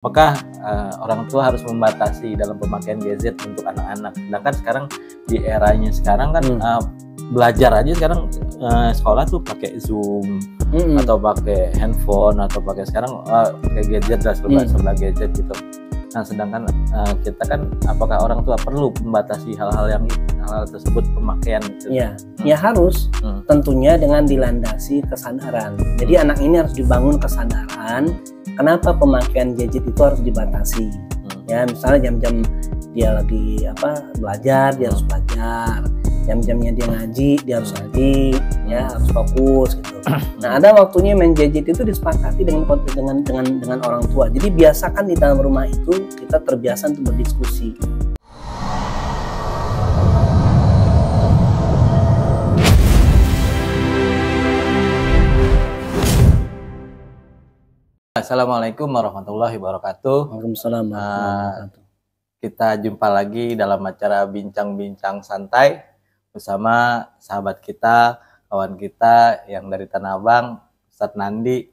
Apakah orang tua harus membatasi dalam pemakaian gadget untuk anak-anak? Sedangkan sekarang di eranya sekarang kan belajar aja sekarang sekolah tuh pakai Zoom atau pakai handphone atau pakai sekarang pakai gadget lah serba gadget gitu. Nah, sedangkan kita kan apakah orang tua perlu membatasi hal-hal tersebut pemakaian gitu? Ya, ya harus. Tentunya dengan dilandasi kesadaran. Jadi anak ini harus dibangun kesadaran. Kenapa pemakaian gadget itu harus dibatasi? Ya, misalnya jam-jam dia lagi belajar, dia harus belajar. Jam-jamnya dia ngaji, dia harus ngaji, ya harus fokus gitu. Nah, ada waktunya main gadget itu disepakati dengan orang tua. Jadi biasakan di dalam rumah itu kita terbiasa untuk berdiskusi. Assalamualaikum warahmatullahi wabarakatuh. Waalaikumsalam warahmatullahi wabarakatuh. Kita jumpa lagi dalam acara bincang-bincang santai bersama sahabat kita, kawan kita yang dari Tanah Abang, Ustadz Nandi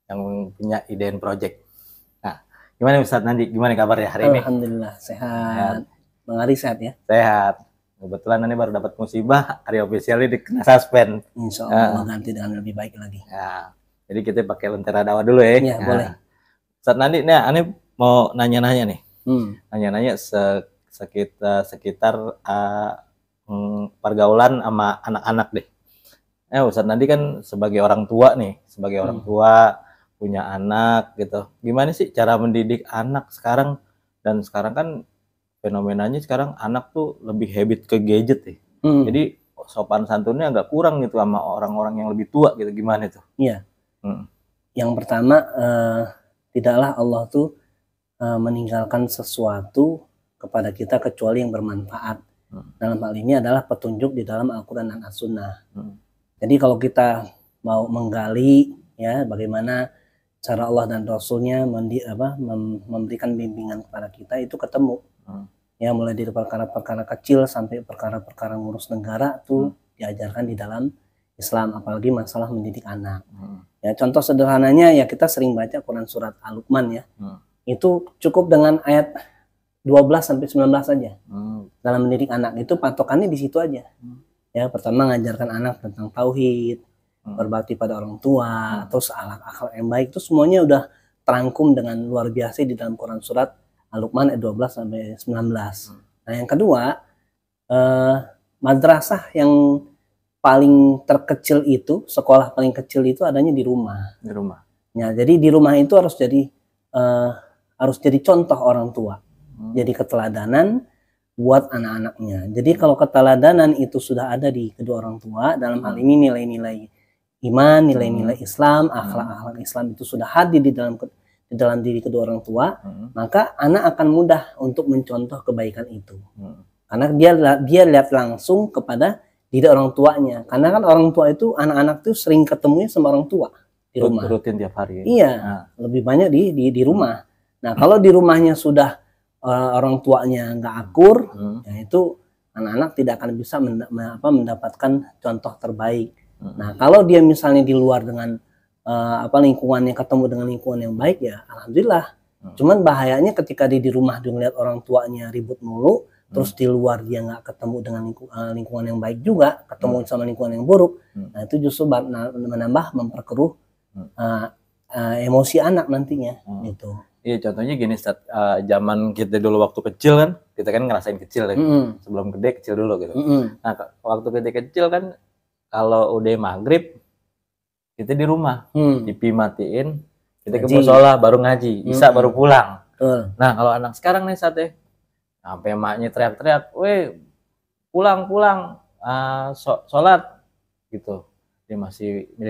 yang punya IDN Project. Nah, gimana Ustadz Nandi? Gimana kabarnya hari ini? Alhamdulillah sehat. Bang Ari sehat ya? Sehat. Kebetulan ini baru dapat musibah, hari officialnya dikena suspend. Insya Allah nanti dengan lebih baik lagi. Ya. Jadi kita pakai lentera dakwah dulu ya. Iya, boleh. Ustadz Nandi, nah ini mau nanya-nanya nih. Nanya-nanya sekitar pergaulan sama anak-anak deh. Ustadz Nandi kan sebagai orang tua nih, sebagai orang tua punya anak gitu. Gimana sih cara mendidik anak sekarang? Dan sekarang kan fenomenanya sekarang anak tuh lebih habit ke gadget ya. Jadi sopan santunnya agak kurang gitu sama orang-orang yang lebih tua gitu. Gimana tuh? Iya. Yang pertama, tidaklah Allah tuh meninggalkan sesuatu kepada kita kecuali yang bermanfaat. Dalam hal ini adalah petunjuk di dalam Al-Quran dan As-Sunnah. Jadi kalau kita mau menggali ya bagaimana cara Allah dan Rasulnya memberikan bimbingan kepada kita, itu ketemu. Ya, mulai dari perkara-perkara kecil sampai perkara-perkara ngurus negara tuh diajarkan di dalam Islam, apalagi masalah mendidik anak. Ya, contoh sederhananya ya kita sering baca Quran surat Al-Luqman ya. Itu cukup dengan ayat 12 sampai 19 saja. Dalam mendidik anak itu patokannya di situ aja. Ya, pertama ngajarkan anak tentang tauhid, berbakti pada orang tua, terus akhlak yang baik, itu semuanya udah terangkum dengan luar biasa di dalam Quran surat Al-Luqman ayat 12 sampai 19. Nah, yang kedua, madrasah yang paling terkecil itu, sekolah paling kecil itu adanya di rumah. Di rumah. Ya, jadi di rumah itu harus jadi contoh orang tua. Jadi keteladanan buat anak-anaknya. Jadi kalau keteladanan itu sudah ada di kedua orang tua, dalam hal ini nilai-nilai iman, nilai-nilai Islam, akhlak-akhlak Islam itu sudah hadir di dalam diri kedua orang tua, maka anak akan mudah untuk mencontoh kebaikan itu. Karena dia lihat langsung kepada diri orang tuanya. Karena kan orang tua itu, anak-anak tuh sering ketemunya sama orang tua di rumah. Rutin tiap hari. Iya, lebih banyak di rumah. Nah, kalau di rumahnya sudah orang tuanya nggak akur, ya itu anak-anak tidak akan bisa mendapatkan contoh terbaik. Nah, kalau dia misalnya di luar dengan lingkungannya, ketemu dengan lingkungan yang baik, ya alhamdulillah. Cuman bahayanya ketika dia di rumah dia ngeliat orang tuanya ribut mulu, terus di luar dia nggak ketemu dengan lingkungan yang baik juga, ketemu sama lingkungan yang buruk. Nah, itu justru memperkeruh emosi anak nantinya gitu. Iya, contohnya gini, zaman kita dulu waktu kecil kan, kita kan ngerasain kecil ya, sebelum gede kecil dulu gitu. Nah, waktu kita kecil kan, kalau udah maghrib, kita di rumah, TV matiin, kita ke musola baru ngaji, Isya baru pulang. Nah, kalau anak sekarang nih sampai emaknya teriak-teriak, weh pulang, sholat gitu. Dia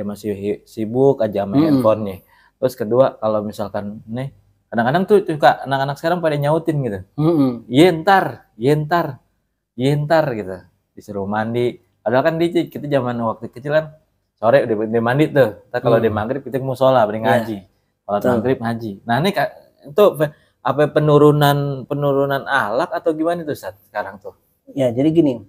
masih sibuk aja sama handphonenya. Terus kedua, kalau misalkan nih, kadang-kadang tuh suka anak-anak sekarang pada nyautin gitu. Yentar gitu. Disuruh mandi. Padahal kan kita zaman waktu kecil kan sore udah mandi tuh. Ntar kalau udah maghrib kita ke musola beri ngaji. Kalau maghrib ngaji. Nah, ini itu apa penurunan akhlak atau gimana tuh sekarang tuh? Ya, jadi gini,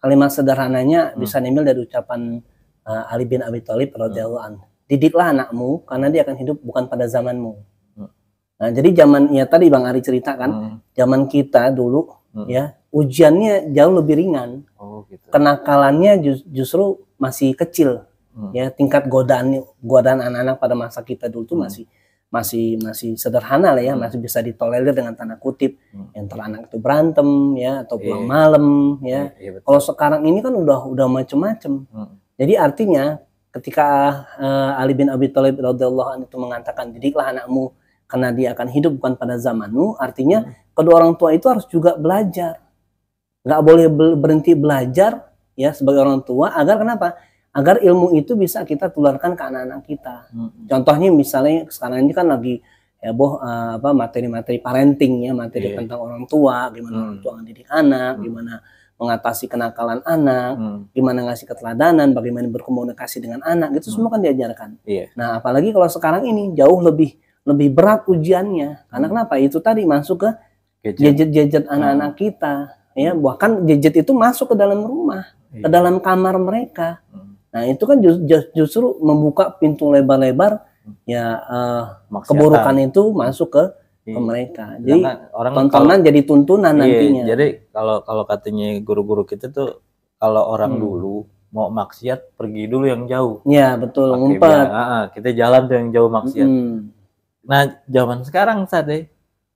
kalimat sederhananya bisa diambil dari ucapan Ali bin Abi Thalib radhiyallahu anhu. Didiklah anakmu karena dia akan hidup bukan pada zamanmu. Nah, jadi zaman ya tadi Bang Ari ceritakan, zaman kita dulu ya ujiannya jauh lebih ringan. Oh, gitu. Kenakalannya justru masih kecil. Ya, tingkat godaan anak-anak pada masa kita dulu tuh masih sederhana lah ya, masih bisa ditolerir dengan tanda kutip. Yang anak itu berantem ya atau pulang malam ya. Kalau sekarang ini kan udah macem-macem. Jadi artinya ketika Ali bin Abi Thalib radhiyallahu anhu itu mengatakan didiklah anakmu karena dia akan hidup bukan pada zamanmu, artinya kedua orang tua itu harus juga belajar. Nggak boleh berhenti belajar ya sebagai orang tua, agar kenapa? Agar ilmu itu bisa kita tularkan ke anak-anak kita. Contohnya misalnya sekarang ini kan lagi heboh materi-materi parenting ya, materi tentang orang tua, gimana orang tua mendidik anak, gimana mengatasi kenakalan anak, gimana ngasih keteladanan, bagaimana berkomunikasi dengan anak, itu semua kan diajarkan. Nah, apalagi kalau sekarang ini jauh lebih berat ujiannya, karena kenapa? Itu tadi masuk ke gadget anak-anak kita, ya, bahkan gadget itu masuk ke dalam rumah, ke dalam kamar mereka. Nah, itu kan justru membuka pintu lebar-lebar, ya keburukan itu masuk ke mereka. Jadi tontonan jadi tuntunan nantinya. Jadi kalau katanya guru-guru kita tuh, kalau orang dulu mau maksiat pergi dulu yang jauh. Ya betul, ngumpet. Kita jalan tuh yang jauh maksiat. Nah, zaman sekarang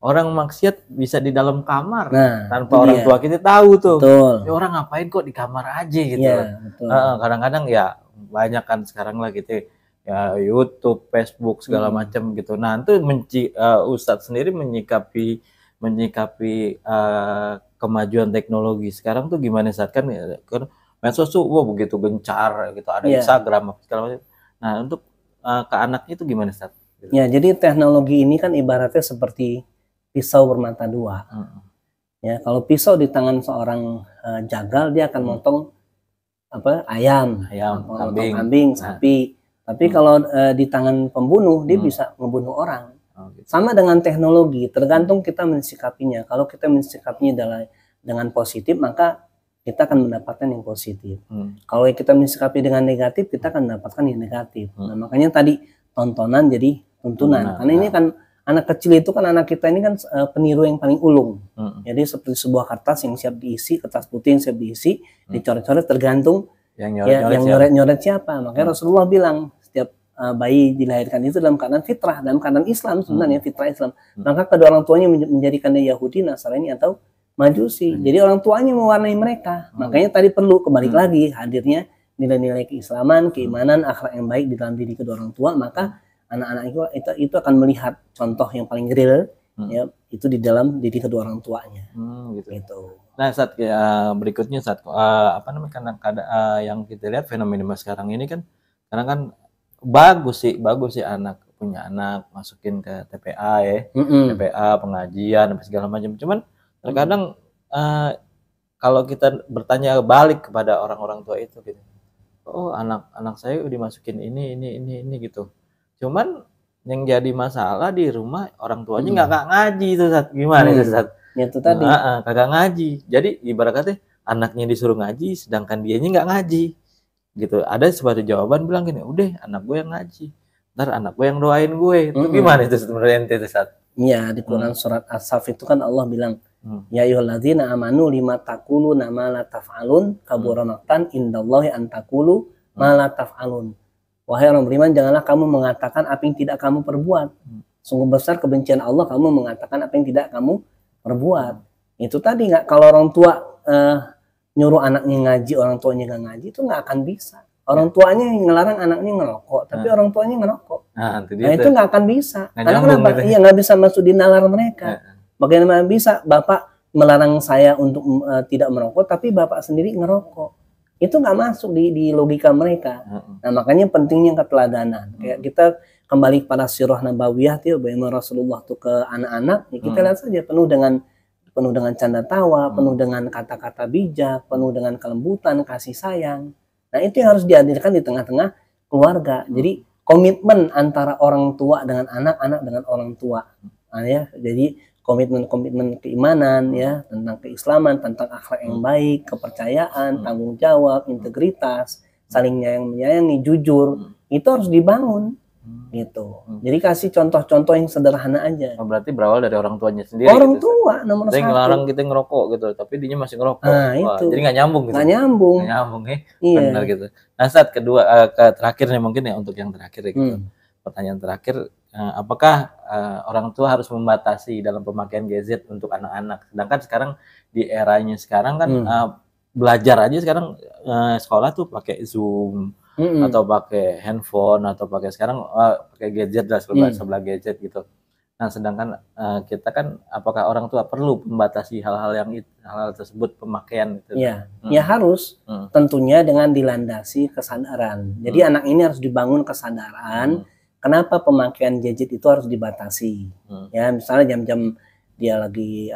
orang maksiat bisa di dalam kamar tanpa orang tua kita tahu tuh. Ini orang ngapain kok di kamar aja gitu. Kadang-kadang ya banyak kan sekarang lah gitu ya, YouTube, Facebook segala macam gitu. Nah, itu Ustadz sendiri menyikapi kemajuan teknologi sekarang tuh gimana saat kan medsos tuh begitu gencar gitu, ada Instagram segala macam. Nah, untuk ke anaknya itu gimana saat? Ya, jadi teknologi ini kan ibaratnya seperti pisau bermata dua. Ya, kalau pisau di tangan seorang jagal, dia akan motong ayam, kambing, sapi. Tapi kalau di tangan pembunuh, dia bisa membunuh orang. Sama dengan teknologi, tergantung kita mensikapinya. Kalau kita mensikapinya dengan positif, maka kita akan mendapatkan yang positif. Kalau kita mensikapi dengan negatif, kita akan mendapatkan yang negatif. Nah, makanya tadi tontonan jadi tuntunan. Karena ini kan anak kecil itu kan, anak kita ini kan peniru yang paling ulung. Jadi seperti sebuah kertas yang siap diisi, kertas putih yang siap diisi, dicoret-coret tergantung yang nyoret siapa. Makanya Rasulullah bilang setiap bayi dilahirkan itu dalam keadaan fitrah, dalam keadaan Islam sebenarnya, fitrah Islam. Maka kedua orang tuanya menjadikannya Yahudi, Nasrani atau Majusi. Jadi orang tuanya mewarnai mereka. Makanya tadi perlu kembali lagi hadirnya nilai-nilai keislaman, keimanan, akhlak yang baik di dalam diri kedua orang tua. Maka anak-anak itu akan melihat contoh yang paling real ya, itu di dalam diri kedua orang tuanya. Gitu. Nah, saat berikutnya kadang yang kita lihat fenomena sekarang ini kan, karena kan bagus sih anak punya anak masukin ke TPA ya, TPA pengajian segala macam. Cuman terkadang kalau kita bertanya balik kepada orang-orang tua itu gitu, oh anak saya udah dimasukin ini gitu. Cuman yang jadi masalah di rumah orang tuanya nggak ngaji itu gimana itu Ya itu tadi. Kagak ngaji. Jadi ibaratnya anaknya disuruh ngaji, sedangkan dianya nggak ngaji, gitu. Ada suatu jawaban bilang gini, udah anak gue yang ngaji, ntar anak gue yang doain gue. Itu gimana itu sebenarnya itu saat? Iya, di Quran surat As-Saff itu kan Allah bilang, ya ayyuhalladzina amanu lima taquluna ma la taf'alun kabura maqtan indallahi an taqulu ma la taf'alun. Wahai orang beriman, janganlah kamu mengatakan apa yang tidak kamu perbuat. Sungguh besar kebencian Allah kamu mengatakan apa yang tidak kamu perbuat. Itu tadi, nggak, kalau orang tua nyuruh anaknya ngaji, orang tuanya nggak ngaji, itu nggak akan bisa. Orang tuanya yang ngelarang anaknya ngerokok, tapi orang tuanya ngerokok. Nah itu nggak akan bisa. Karena kenapa? Iya, nggak bisa masuk di nalar mereka. Bagaimana bisa Bapak melarang saya untuk tidak merokok, tapi Bapak sendiri ngerokok? Itu nggak masuk di logika mereka. Nah, makanya pentingnya keteladanan. Kayak kita kembali pada sirah nabawiyah tuh, bagaimana Rasulullah tuh ke anak-anak, ya kita lihat saja penuh dengan canda tawa, penuh dengan kata-kata bijak, penuh dengan kelembutan, kasih sayang. Nah, itu yang harus dihadirkan di tengah-tengah keluarga. Jadi komitmen antara orang tua dengan anak dengan orang tua. Nah, ya, jadi komitmen keimanan ya, tentang keislaman, tentang akhlak yang baik, kepercayaan, tanggung jawab, integritas, saling menyayangi, jujur, itu harus dibangun. gitu. Jadi kasih contoh-contoh yang sederhana aja. Berarti berawal dari orang tuanya sendiri. Orang tua nomor satu. Ngelarang kita ngerokok gitu, tapi dia masih ngerokok. Nah, itu. Jadi nggak nyambung gitu. Nggak nyambung. Nggak nyambung ya. Iya. Benar gitu. Nah, saat kedua terakhir nih mungkin ya, untuk yang terakhir ya gitu. Pertanyaan terakhir, apakah orang tua harus membatasi dalam pemakaian gadget untuk anak-anak? Sedangkan sekarang di eranya sekarang kan belajar aja sekarang sekolah tuh pakai Zoom atau pakai handphone atau pakai sekarang pakai gadget lah, sebelah gadget gitu. Nah, sedangkan kita kan, apakah orang tua perlu membatasi hal-hal tersebut pemakaian itu? Ya, ya harus. Tentunya dengan dilandasi kesadaran. Jadi anak ini harus dibangun kesadaran. Kenapa pemakaian gadget itu harus dibatasi? Ya, misalnya jam-jam dia lagi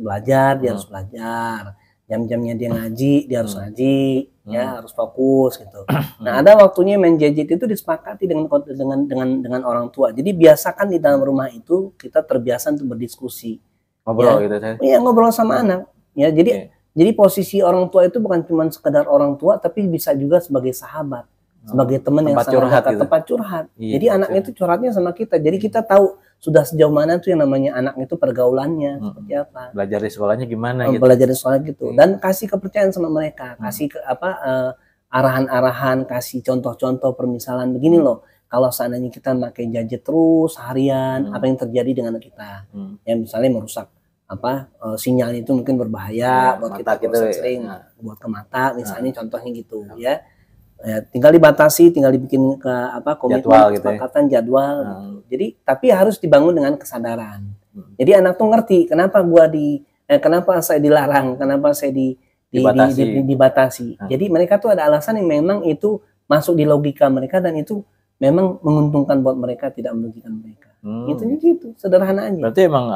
belajar, dia harus belajar. Jam-jamnya dia ngaji, dia harus ngaji, ya harus fokus gitu. Nah, ada waktunya main gadget itu disepakati dengan orang tua. Jadi biasakan di dalam rumah itu kita terbiasa untuk berdiskusi, ngobrol ya. Gitu saya. Iya, ngobrol sama anak. Ya, jadi posisi orang tua itu bukan cuma sekedar orang tua, tapi bisa juga sebagai sahabat, sebagai teman yang sangat dekat, tempat curhat. Jadi anaknya itu curhatnya sama kita. Jadi kita tahu sudah sejauh mana tuh yang namanya anak itu pergaulannya seperti apa. Belajar di sekolahnya gimana gitu. Belajar di sekolah gitu. Dan kasih kepercayaan sama mereka, kasih arahan-arahan, kasih contoh-contoh permisalan begini loh. Kalau seandainya kita pakai gadget terus harian, apa yang terjadi dengan kita? Ya misalnya merusak sinyal itu mungkin berbahaya buat kita sering buat ke mata misalnya, contohnya gitu ya. Ya, tinggal dibatasi, tinggal dibikin ke komitmen, kesepakatan gitu, jadwal gitu. Jadi tapi harus dibangun dengan kesadaran. Jadi anak tuh ngerti kenapa kenapa saya dilarang, kenapa saya dibatasi. Jadi mereka tuh ada alasan yang memang itu masuk di logika mereka dan itu memang menguntungkan buat mereka, tidak merugikan mereka. Gitu, sederhana aja. Berarti emang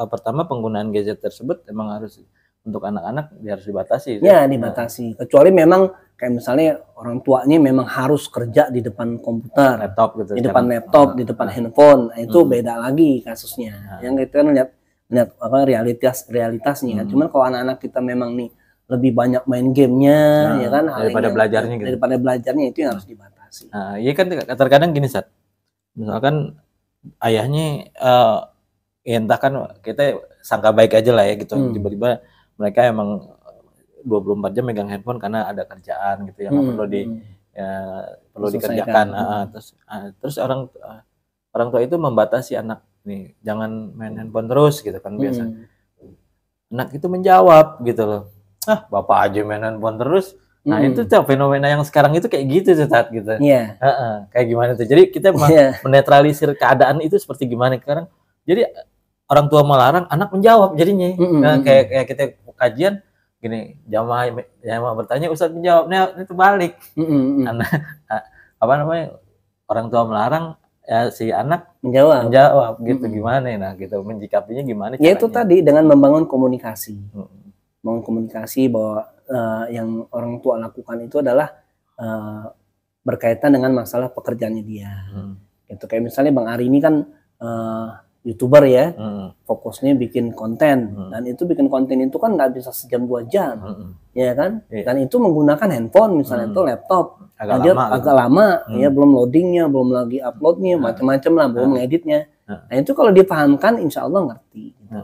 pertama penggunaan gadget tersebut emang harus untuk anak-anak harus dibatasi. Ya, dibatasi. Kecuali memang kayak misalnya orang tuanya memang harus kerja di depan komputer, laptop gitu, di depan laptop, di depan handphone, itu beda lagi kasusnya. Yang kita kan lihat realitasnya. Cuman kalau anak-anak kita memang nih lebih banyak main gamenya, ya kan, daripada belajarnya gitu. Daripada belajarnya itu yang harus dibatasi. Nah, iya kan terkadang gini Sat, misalkan ayahnya entah kan kita sangka baik aja lah ya gitu, tiba-tiba mereka emang 24 jam megang handphone karena ada kerjaan gitu yang perlu dikerjakan. Terus orang tua itu membatasi anak nih, jangan main handphone terus gitu kan biasa. Anak itu menjawab gitu loh, bapak aja main handphone terus. Nah itu tuh fenomena yang sekarang itu kayak gitu Ustaz gitu. Kayak gimana tuh? Jadi kita menetralisir keadaan itu seperti gimana sekarang? Jadi orang tua melarang, anak menjawab jadinya. Kayak kita kajian gini, jamaah bertanya, Ustaz menjawabnya itu balik. Orang tua melarang, ya si anak menjawab gitu. Gimana nah gitu, menjikapinya gimana caranya? Ya itu tadi dengan membangun komunikasi. Membangun komunikasi bahwa yang orang tua lakukan itu adalah berkaitan dengan masalah pekerjaannya dia. Gitu. Kayak misalnya Bang Ari ini kan YouTuber ya, fokusnya bikin konten, dan itu bikin konten itu kan nggak bisa sejam 2 jam, ya kan? Dan itu menggunakan handphone misalnya, itu laptop, agak lama, ya belum loadingnya, belum lagi uploadnya, macam-macam lah, belum ngeditnya. Nah itu kalau dipahamkan, insya Allah ngerti. Gitu.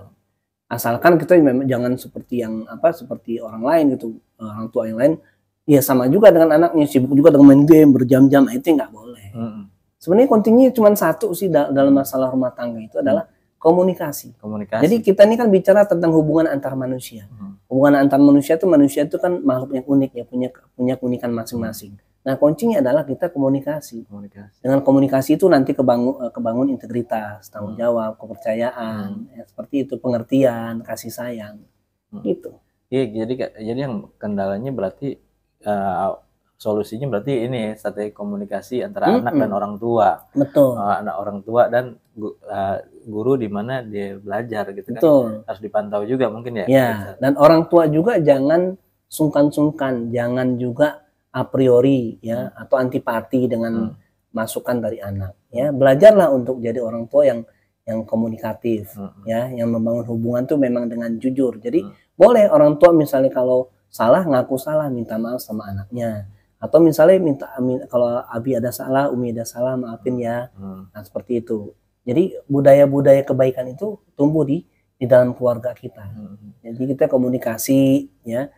Asalkan kita memang jangan seperti seperti orang lain gitu, orang tua yang lain, ya sama juga dengan anaknya, sibuk juga dengan main game berjam-jam, itu nggak boleh. Sebenarnya kuncinya cuma satu sih dalam masalah rumah tangga itu adalah komunikasi. Jadi kita ini kan bicara tentang hubungan antar manusia. Hubungan antar manusia itu kan makhluk yang unik ya, punya keunikan masing-masing. Nah kuncinya adalah kita komunikasi. Dengan komunikasi itu nanti kebangun integritas, tanggung jawab, kepercayaan, ya, seperti itu, pengertian, kasih sayang, gitu. Iya, jadi yang kendalanya berarti solusinya berarti ini strategi komunikasi antara anak dan orang tua. Betul. Anak orang tua dan guru di mana dia belajar gitu. Betul. Kan. Harus dipantau juga mungkin ya. Ya, dan orang tua juga jangan sungkan-sungkan, jangan juga a priori ya atau antipati dengan masukan dari anak. Ya, belajarlah untuk jadi orang tua yang komunikatif, ya, yang membangun hubungan tuh memang dengan jujur. Jadi boleh orang tua misalnya kalau salah ngaku salah, minta maaf sama anaknya. Atau misalnya kalau Abi ada salah, Umi ada salah, maafin ya. Nah, seperti itu. Jadi budaya-budaya kebaikan itu tumbuh di dalam keluarga kita. Jadi kita komunikasi ya,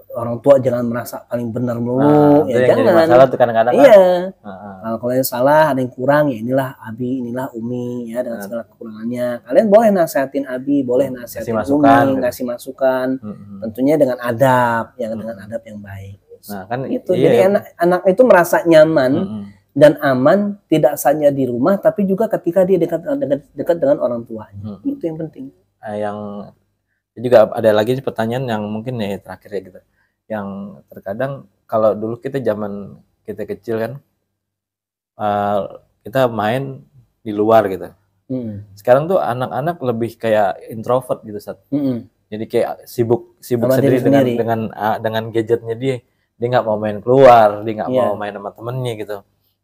orang tua jangan merasa paling benar mulu, ya jangan. Masalah tuh kadang-kadang. Iya. Kalau yang salah, ada yang kurang, ya inilah Abi, inilah Umi ya, dengan segala kekurangannya. Kalian boleh nasihatin Abi, boleh nasihatin Umi, ngasih masukan, tentunya dengan adab, ya dengan adab yang baik. Nah, kan itu. Iya, jadi anak itu merasa nyaman dan aman, tidak saja di rumah tapi juga ketika dia dekat dengan orang tuanya. Itu yang penting. Yang juga ada lagi pertanyaan yang mungkin nih terakhir ya gitu. Yang terkadang kalau dulu kita zaman kita kecil kan, kita main di luar gitu. Sekarang tuh anak-anak lebih kayak introvert gitu, Sat. Jadi kayak sibuk sendiri dengan gadgetnya dia nggak mau main keluar, dia nggak mau main sama temennya gitu.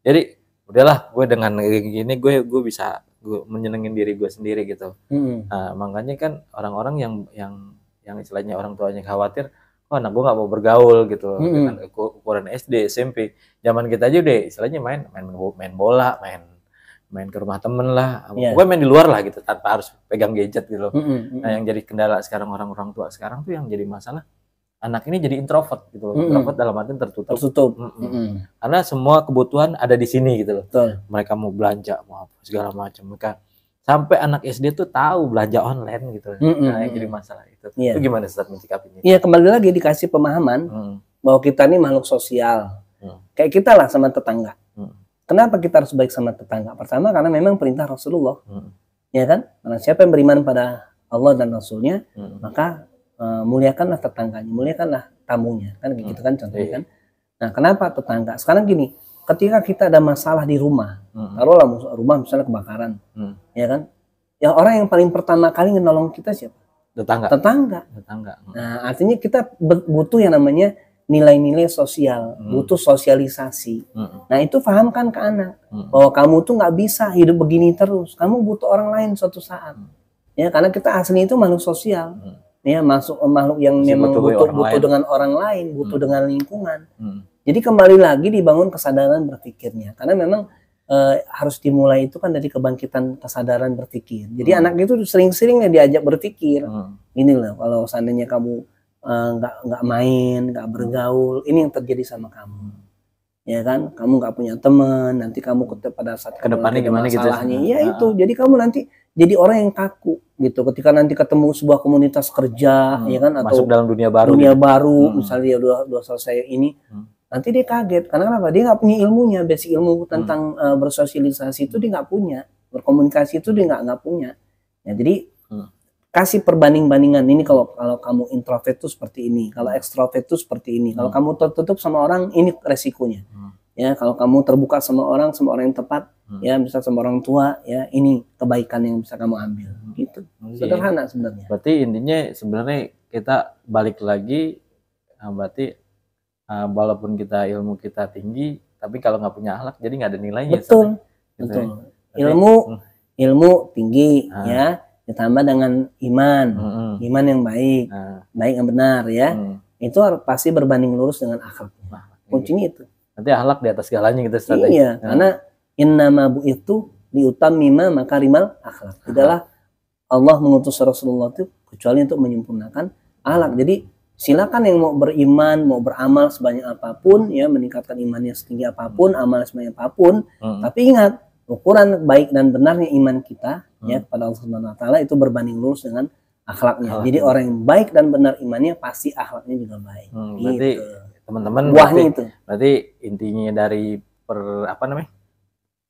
Jadi udahlah, gue dengan gini gue bisa menyenengin diri gue sendiri gitu. Nah, makanya kan orang-orang yang istilahnya orang tuanya khawatir, oh anak gue nggak mau bergaul gitu dengan ukuran SD, SMP. Zaman kita aja deh istilahnya main bola, main ke rumah temen lah, pokoknya main di luar lah gitu tanpa harus pegang gadget gitu. Nah, yang jadi kendala sekarang orang-orang tua sekarang tuh yang jadi masalah, anak ini jadi introvert gitu loh. Introvert dalam arti tertutup. Karena semua kebutuhan ada di sini gitu loh. Mereka mau belanja, mau apa segala macam. Mereka sampai anak SD tuh tahu belanja online gitu. Nah, yang jadi masalah itu. Itu gimana Ustaz menyikapinya? Iya, kembali lagi dikasih pemahaman bahwa kita ini makhluk sosial. Kayak kita lah sama tetangga. Kenapa kita harus baik sama tetangga? Pertama karena memang perintah Rasulullah. Ya kan? Karena siapa yang beriman pada Allah dan Rasulnya, maka muliakanlah tetangganya, muliakanlah tamunya, kan gitu kan contohnya kan. Nah, kenapa tetangga? Sekarang gini, ketika kita ada masalah di rumah, taruhlah rumah misalnya kebakaran, ya kan? Ya orang yang paling pertama kali menolong kita siapa? Tetangga. Nah, artinya kita butuh yang namanya nilai-nilai sosial, butuh sosialisasi. Nah, itu pahamkan ke anak bahwa kamu tuh nggak bisa hidup begini terus, kamu butuh orang lain suatu saat. Ya, karena kita asli itu makhluk sosial. Ya, makhluk yang memang butuh dengan orang lain, butuh dengan lingkungan. Jadi kembali lagi dibangun kesadaran berpikirnya, karena memang harus dimulai itu kan dari kebangkitan kesadaran berpikir. Jadi anak itu sering-seringnya diajak berpikir. Ini loh, kalau seandainya kamu nggak main, nggak bergaul, ini yang terjadi sama kamu. Ya kan, kamu nggak punya teman, nanti kamu pada saat kedepannya gimana gitu. Ya itu, jadi kamu nanti jadi orang yang kaku gitu ketika nanti ketemu sebuah komunitas kerja, ya kan, atau masuk dalam dunia baru misalnya dia udah selesai ini, nanti dia kaget karena kenapa? Dia nggak punya ilmunya, basic ilmu tentang bersosialisasi itu dia nggak punya, berkomunikasi itu dia nggak punya. Ya, jadi kasih perbanding-bandingan, ini kalau kamu introvert itu seperti ini, kalau ekstrovert itu seperti ini, kalau kamu tertutup sama orang ini resikonya. Ya, kalau kamu terbuka sama orang yang tepat, ya misal sama orang tua, ya ini kebaikan yang bisa kamu ambil. Gitu. Sederhana sebenarnya. Berarti intinya sebenarnya kita balik lagi, berarti walaupun kita ilmu kita tinggi, tapi kalau nggak punya akhlak jadi nggak ada nilainya. Betul. Betul. Ilmu tinggi, ya ditambah dengan iman yang baik, baik yang benar, ya itu pasti berbanding lurus dengan akhlak. Kuncinya itu. Nanti akhlak di atas segalanya gitu. Iya, karena innama bu'itsu liutammima makarimal akhlak. Tidaklah Allah mengutus Rasulullah itu kecuali untuk menyempurnakan akhlak. Jadi silakan yang mau beriman, mau beramal sebanyak apapun, ya meningkatkan imannya setinggi apapun, amal sebanyak apapun, tapi ingat ukuran baik dan benarnya iman kita ya kepada Allah Subhanahu wa taala itu berbanding lurus dengan akhlaknya. Jadi orang yang baik dan benar imannya pasti akhlaknya juga baik. Berarti teman-teman berarti intinya dari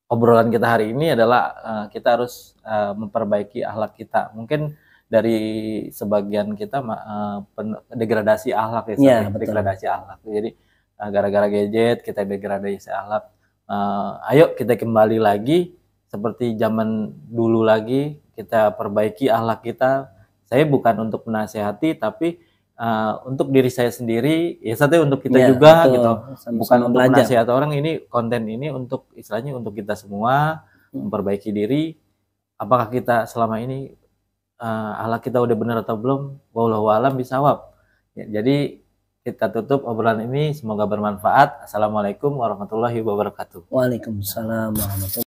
obrolan kita hari ini adalah kita harus memperbaiki akhlak kita. Mungkin dari sebagian kita degradasi akhlak ya, degradasi akhlak. Jadi gara-gara gadget kita degradasi akhlak. Ayo kita kembali lagi seperti zaman dulu lagi, kita perbaiki akhlak kita. Saya bukan untuk menasehati, tapi untuk diri saya sendiri, ya satu untuk kita juga gitu, bukan untuk menasihati orang. Ini konten ini untuk istilahnya untuk kita semua memperbaiki diri. Apakah kita selama ini akhlak kita udah benar atau belum? Wallahu a'lam bishawab. Ya, jadi kita tutup obrolan ini. Semoga bermanfaat. Assalamualaikum warahmatullahi wabarakatuh. Waalaikumsalam warahmatullahi wabarakatuh.